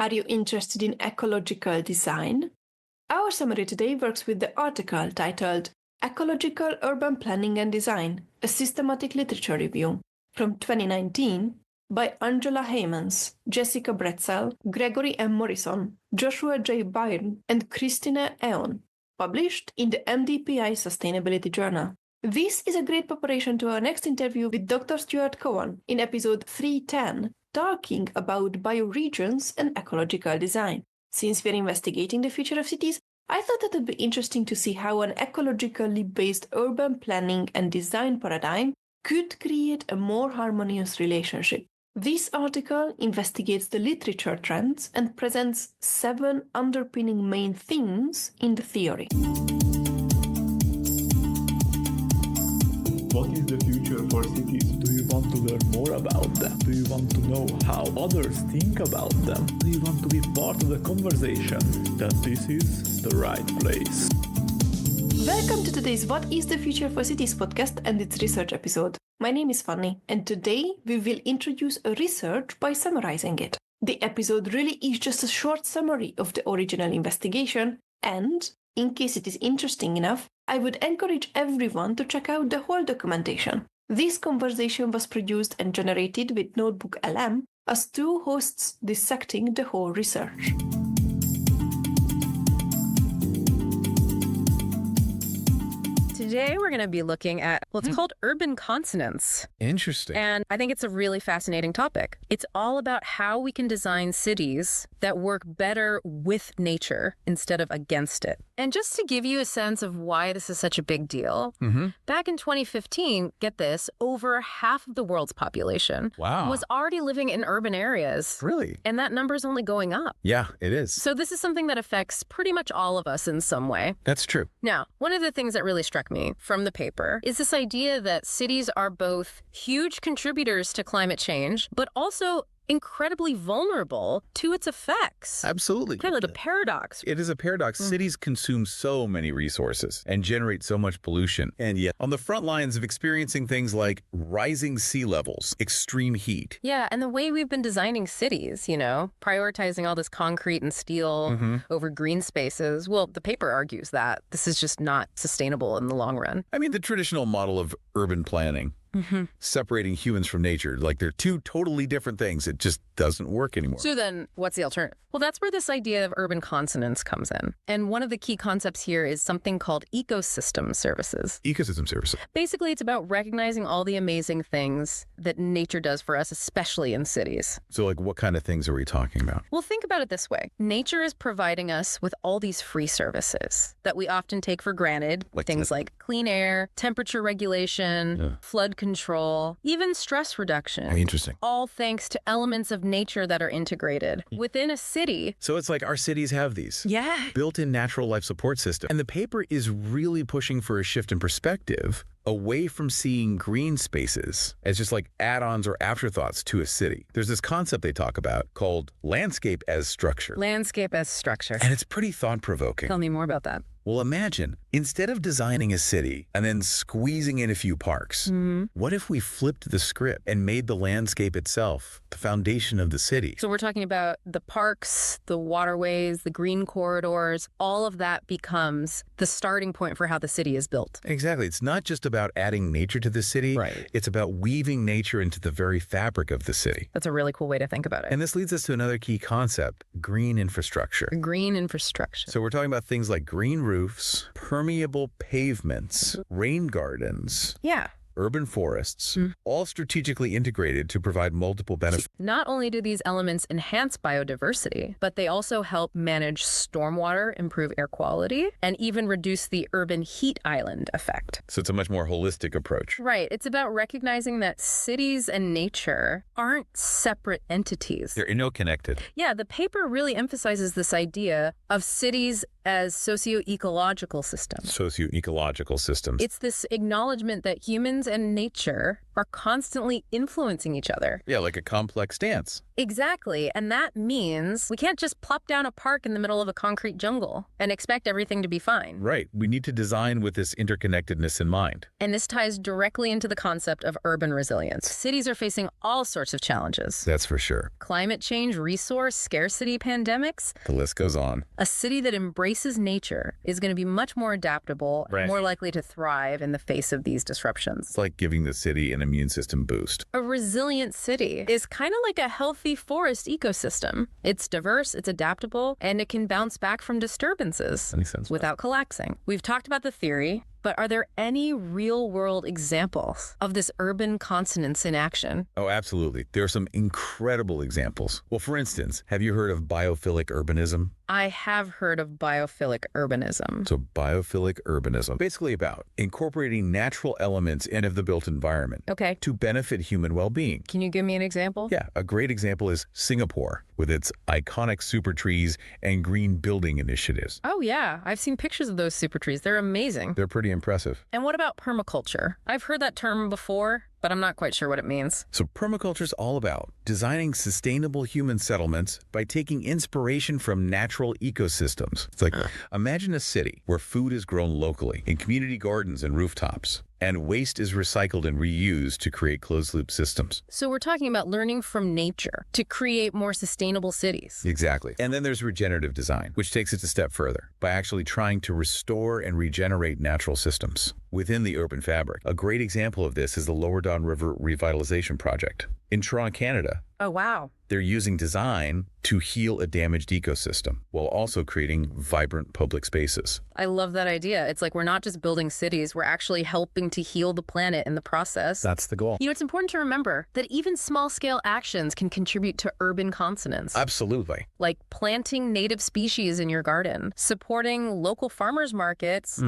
Are you interested in ecological design? Our summary today works with the article titled Ecological Urban Planning and Design, a Systematic Literature Review from 2019 by Angela Heymans, Jessica Breadsell, Gregory M. Morrison, Joshua J. Byrne, and Christine Eon, published in the MDPI Sustainability Journal. This is a great preparation to our next interview with Dr. Stuart Cowan in episode 310, talking about bioregions and ecological design. Since we're investigating the future of cities, I thought it would be interesting to see how an ecologically based urban planning and design paradigm could create a more harmonious relationship. This article investigates the literature trends and presents 7 underpinning main themes in the theory. What is the future for cities? Do you want to learn more about them? Do you want to know how others think about them? Do you want to be part of the conversation? Then this is the right place. Welcome to today's What is the Future for Cities podcast and its research episode. My name is Fanny, and today we will introduce a research by summarizing it. The episode really is just a short summary of the original investigation, and in case it is interesting enough, I would encourage everyone to check out the whole documentation. This conversation was produced and generated with Notebook LM as 2 hosts dissecting the whole research. Today, we're going to be looking at what's called urban consonance. Interesting. And I think it's a really fascinating topic. It's all about how we can design cities that work better with nature instead of against it. And just to give you a sense of why this is such a big deal, back in 2015, get this, over half of the world's population was already living in urban areas. Really? And that number is only going up. Yeah, it is. So this is something that affects pretty much all of us in some way. That's true. Now, one of the things that really struck me from the paper is this idea that cities are both huge contributors to climate change, but also incredibly vulnerable to its effects. Absolutely. Kind of like a paradox. It is a paradox. Cities consume so many resources and generate so much pollution. And yet, on the front lines of experiencing things like rising sea levels, extreme heat. Yeah, and the way we've been designing cities, prioritizing all this concrete and steel over green spaces, well, the paper argues that this is just not sustainable in the long run. I mean, the traditional model of urban planning, separating humans from nature, like they're 2 totally different things. It just doesn't work anymore. So then what's the alternative? Well, that's where this idea of urban consonance comes in. And one of the key concepts here is something called ecosystem services. Ecosystem services. Basically, it's about recognizing all the amazing things that nature does for us, especially in cities. So like what kind of things are we talking about? Well, think about it this way. Nature is providing us with all these free services that we often take for granted. Like things like clean air, temperature regulation, flood control, even stress reduction. Oh, interesting. All thanks to elements of nature that are integrated within a city. So it's like our cities have these. Yeah. Built-in natural life support system. And the paper is really pushing for a shift in perspective away from seeing green spaces as just like add-ons or afterthoughts to a city. There's this concept they talk about called landscape as structure. Landscape as structure. And it's pretty thought-provoking. Tell me more about that. Well, imagine, instead of designing a city and then squeezing in a few parks, what if we flipped the script and made the landscape itself the foundation of the city? So we're talking about the parks, the waterways, the green corridors, all of that becomes the starting point for how the city is built. Exactly. It's not just about adding nature to the city. Right. It's about weaving nature into the very fabric of the city. That's a really cool way to think about it. And this leads us to another key concept, green infrastructure. Green infrastructure. So we're talking about things like green roofs, permeable pavements, rain gardens. Yeah. Urban forests, all strategically integrated to provide multiple benefits. Not only do these elements enhance biodiversity, but they also help manage stormwater, improve air quality, and even reduce the urban heat island effect. So it's a much more holistic approach. Right. It's about recognizing that cities and nature aren't separate entities. They're interconnected. Yeah, the paper really emphasizes this idea of cities as socio-ecological systems. Socio-ecological systems. It's this acknowledgement that humans and nature are constantly influencing each other. Yeah, like a complex dance. Exactly. And that means we can't just plop down a park in the middle of a concrete jungle and expect everything to be fine. Right. We need to design with this interconnectedness in mind. And this ties directly into the concept of urban resilience. Cities are facing all sorts of challenges. That's for sure. Climate change, resource scarcity, pandemics. The list goes on. A city that embraces nature is going to be much more adaptable, Right. more likely to thrive in the face of these disruptions. It's like giving the city an immune system boost. A resilient city is kind of like a healthy forest ecosystem. It's diverse, it's adaptable, and it can bounce back from disturbances That makes sense. without collapsing. We've talked about the theory, but are there any real-world examples of this urban consonance in action? Oh, absolutely. There are some incredible examples. Well, for instance, have you heard of biophilic urbanism? I have heard of biophilic urbanism. So biophilic urbanism, basically about incorporating natural elements into the built environment Okay. to benefit human well-being. Can you give me an example? Yeah, a great example is Singapore with its iconic super trees and green building initiatives. Oh, yeah. I've seen pictures of those super trees. They're amazing. They're pretty impressive. And what about permaculture? I've heard that term before, but I'm not quite sure what it means. So permaculture is all about designing sustainable human settlements by taking inspiration from natural ecosystems. It's like, imagine a city where food is grown locally in community gardens and rooftops, and waste is recycled and reused to create closed-loop systems. So we're talking about learning from nature to create more sustainable cities. Exactly. And then there's regenerative design, which takes it a step further by actually trying to restore and regenerate natural systems within the urban fabric. A great example of this is the Lower Don River Revitalization Project. In Toronto, Canada, Oh, wow. they're using design to heal a damaged ecosystem while also creating vibrant public spaces. I love that idea. It's like we're not just building cities, we're actually helping to heal the planet in the process. That's the goal. You know, it's important to remember that even small-scale actions can contribute to urban consonance. Absolutely. Like planting native species in your garden, supporting local farmers markets,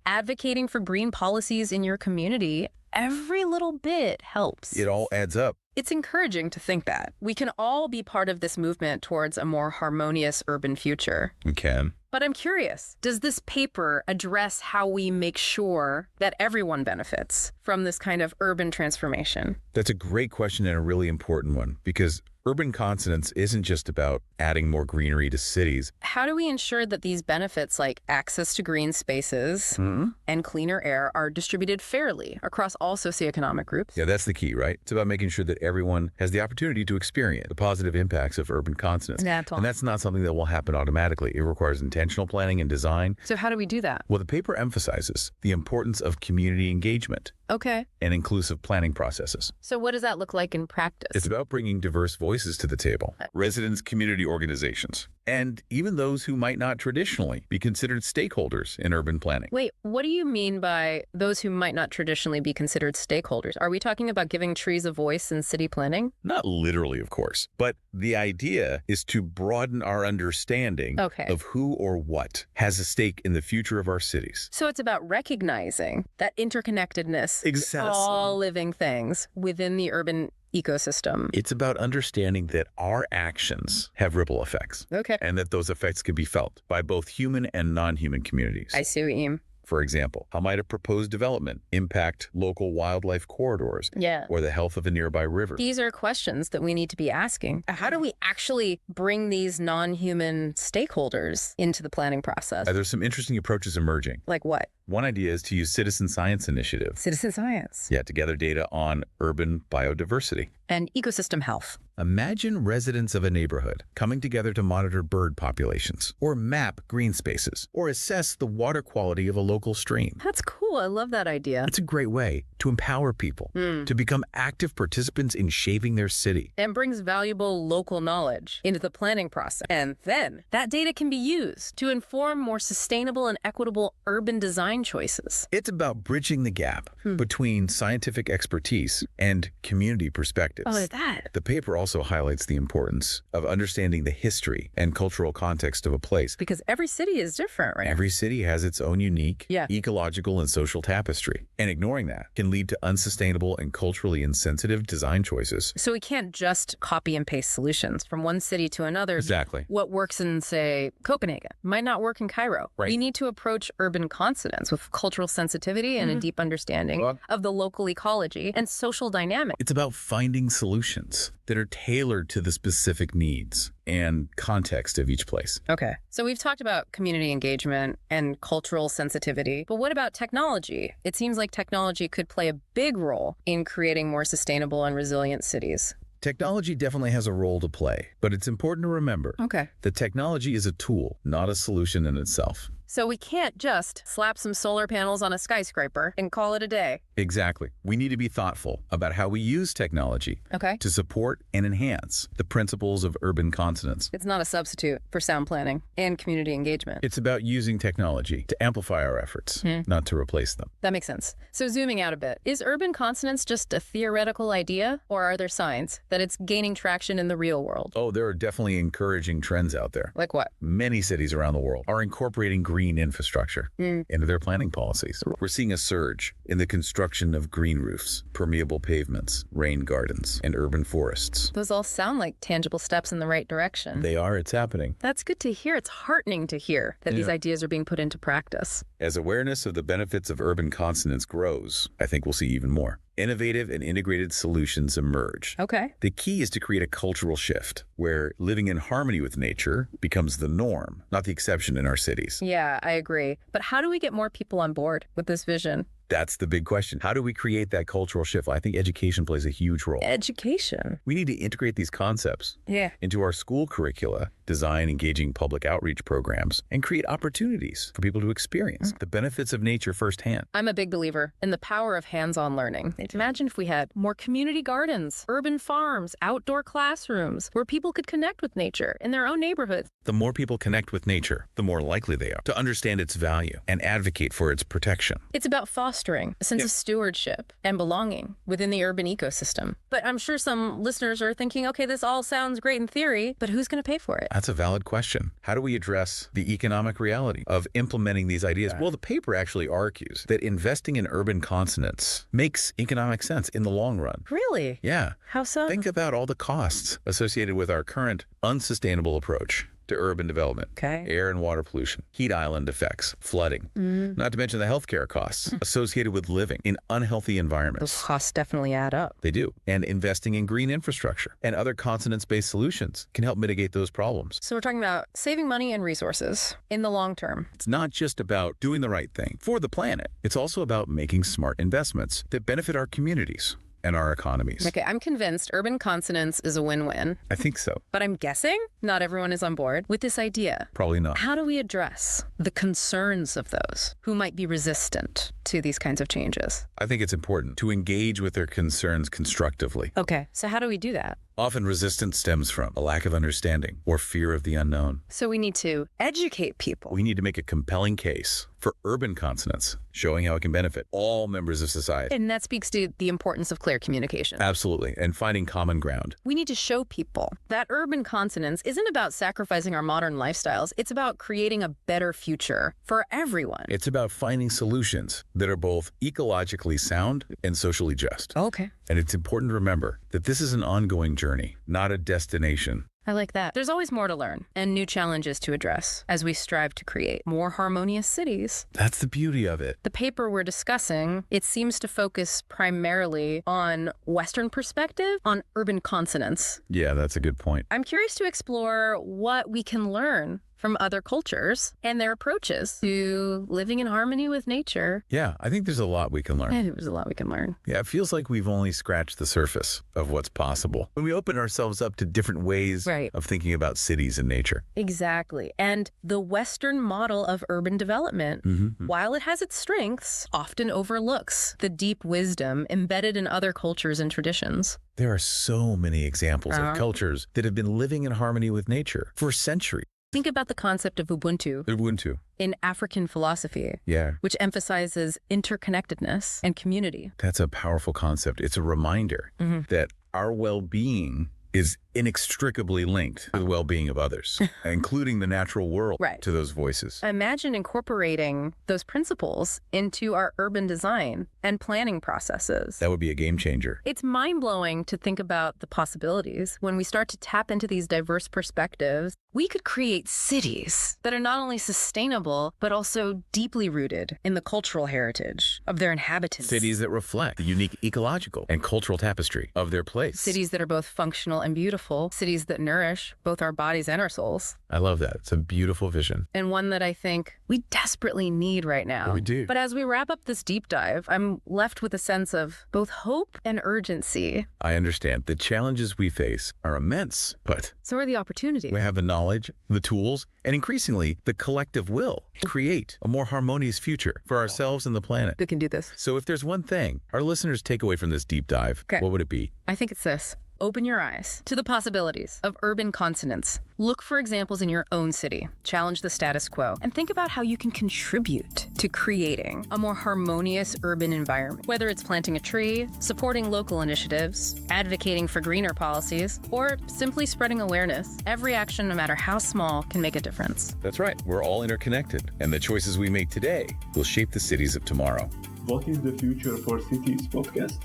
advocating for green policies in your community. Every little bit helps. It all adds up. It's encouraging to think that we can all be part of this movement towards a more harmonious urban future. We can. But I'm curious, does this paper address how we make sure that everyone benefits from this kind of urban transformation? That's a great question and a really important one, because urban consonance isn't just about adding more greenery to cities. How do we ensure that these benefits, like access to green spaces and cleaner air, are distributed fairly across all socioeconomic groups? Yeah, that's the key, right? It's about making sure that everyone has the opportunity to experience the positive impacts of urban consonance. And that's not something that will happen automatically. It requires intentional planning and design. So how do we do that? Well, the paper emphasizes the importance of community engagement Okay. and inclusive planning processes. So what does that look like in practice? It's about bringing diverse voices to the table, residents, community organizations, and even those who might not traditionally be considered stakeholders in urban planning. Wait, what do you mean by those who might not traditionally be considered stakeholders? Are we talking about giving trees a voice in city planning? Not literally, of course, but the idea is to broaden our understanding of who or what has a stake in the future of our cities. So it's about recognizing that interconnectedness Exactly. of all living things within the urban ecosystem. It's about understanding that our actions have ripple effects. Okay. And that those effects can be felt by both human and non-human communities. I see what you mean. For example, how might a proposed development impact local wildlife corridors Yeah. or the health of a nearby river? These are questions that we need to be asking. How do we actually bring these non-human stakeholders into the planning process? There's some interesting approaches emerging. Like what? One idea is to use citizen science initiatives. Citizen science. Yeah, to gather data on urban biodiversity. And ecosystem health. Imagine residents of a neighborhood coming together to monitor bird populations, or map green spaces, or assess the water quality of a local stream. That's cool. I love that idea. It's a great way to empower people to become active participants in shaping their city. And brings valuable local knowledge into the planning process. And then that data can be used to inform more sustainable and equitable urban design choices. It's about bridging the gap between scientific expertise and community perspectives. Oh, look at that. The paper also highlights the importance of understanding the history and cultural context of a place. Because every city is different, right? Every city has its own unique, Yeah. ecological and social tapestry. And ignoring that can lead to unsustainable and culturally insensitive design choices. So we can't just copy and paste solutions from one city to another. Exactly. What works in, say, Copenhagen might not work in Cairo. Right. We need to approach urban consonance with cultural sensitivity and a deep understanding of the local ecology and social dynamic. It's about finding solutions that are tailored to the specific needs and context of each place. Okay. So we've talked about community engagement and cultural sensitivity, but what about technology? It seems like technology could play a big role in creating more sustainable and resilient cities. Technology definitely has a role to play, but it's important to remember that technology is a tool, not a solution in itself. So we can't just slap some solar panels on a skyscraper and call it a day. Exactly. We need to be thoughtful about how we use technology to support and enhance the principles of urban consonance. It's not a substitute for sound planning and community engagement. It's about using technology to amplify our efforts, not to replace them. That makes sense. So zooming out a bit, is urban consonance just a theoretical idea, or are there signs that it's gaining traction in the real world? Oh, there are definitely encouraging trends out there. Like what? Many cities around the world are incorporating green infrastructure into their planning policies. We're seeing a surge in the construction of green roofs, permeable pavements, rain gardens, and urban forests. Those all sound like tangible steps in the right direction. They are. It's happening. That's good to hear. It's heartening to hear that these ideas are being put into practice. As awareness of the benefits of urban consonance grows, I think we'll see even more. Innovative and integrated solutions emerge. Okay. The key is to create a cultural shift where living in harmony with nature becomes the norm, not the exception in our cities. Yeah, I agree. But how do we get more people on board with this vision? That's the big question. How do we create that cultural shift? I think education plays a huge role. Education. We need to integrate these concepts into our school curricula, design engaging public outreach programs, and create opportunities for people to experience the benefits of nature firsthand. I'm a big believer in the power of hands-on learning. Imagine if we had more community gardens, urban farms, outdoor classrooms, where people could connect with nature in their own neighborhoods. The more people connect with nature, the more likely they are to understand its value and advocate for its protection. It's about fostering a sense of stewardship and belonging within the urban ecosystem. But I'm sure some listeners are thinking, okay, this all sounds great in theory, but who's going to pay for it? That's a valid question. How do we address the economic reality of implementing these ideas? Well, the paper actually argues that investing in urban consonance makes economic sense in the long run. Really? Yeah. How so? Think about all the costs associated with our current unsustainable approach to urban development. Air and water pollution, heat island effects, flooding, not to mention the healthcare costs associated with living in unhealthy environments. Those costs definitely add up. They do. And investing in green infrastructure and other consonance-based solutions can help mitigate those problems. So we're talking about saving money and resources in the long term. It's not just about doing the right thing for the planet. It's also about making smart investments that benefit our communities and our economies. Okay, I'm convinced urban consonance is a win-win. I think so. But I'm guessing not everyone is on board with this idea. Probably not. How do we address the concerns of those who might be resistant to these kinds of changes? I think it's important to engage with their concerns constructively. Okay, so how do we do that? Often resistance stems from a lack of understanding or fear of the unknown. So we need to educate people. We need to make a compelling case for urban consonance, showing how it can benefit all members of society. And that speaks to the importance of clear communication. Absolutely, and finding common ground. We need to show people that urban consonance isn't about sacrificing our modern lifestyles. It's about creating a better future for everyone. It's about finding solutions that are both ecologically sound and socially just. Okay. And it's important to remember that this is an ongoing journey, not a destination. I like that. There's always more to learn and new challenges to address as we strive to create more harmonious cities. That's the beauty of it. The paper we're discussing, it seems to focus primarily on Western perspective, on urban consonance. Yeah, that's a good point. I'm curious to explore what we can learn from other cultures and their approaches to living in harmony with nature. Yeah, I think there's a lot we can learn. I think there's a lot we can learn. Yeah, it feels like we've only scratched the surface of what's possible when we open ourselves up to different ways of thinking about cities and nature. Exactly. And the Western model of urban development, while it has its strengths, often overlooks the deep wisdom embedded in other cultures and traditions. There are so many examples of cultures that have been living in harmony with nature for centuries. Think about the concept of Ubuntu in African philosophy, which emphasizes interconnectedness and community. That's a powerful concept. It's a reminder that our well-being is inextricably linked to the well-being of others, including the natural world to those voices. Imagine incorporating those principles into our urban design and planning processes. That would be a game changer. It's mind-blowing to think about the possibilities. When we start to tap into these diverse perspectives, we could create cities that are not only sustainable, but also deeply rooted in the cultural heritage of their inhabitants. Cities that reflect the unique ecological and cultural tapestry of their place. Cities that are both functional and beautiful. Cities that nourish both our bodies and our souls. I love that. It's a beautiful vision. And one that I think we desperately need right now. We do. But as we wrap up this deep dive, I'm left with a sense of both hope and urgency. I understand. The challenges we face are immense, but so are the opportunities. We have the knowledge, the tools, and increasingly the collective will to create a more harmonious future for ourselves and the planet. We can do this. So if there's one thing our listeners take away from this deep dive, what would it be? I think it's this. Open your eyes to the possibilities of urban consonance. Look for examples in your own city. Challenge the status quo. And think about how you can contribute to creating a more harmonious urban environment. Whether it's planting a tree, supporting local initiatives, advocating for greener policies, or simply spreading awareness, every action, no matter how small, can make a difference. That's right. We're all interconnected. And the choices we make today will shape the cities of tomorrow. What is the Future for Cities podcast?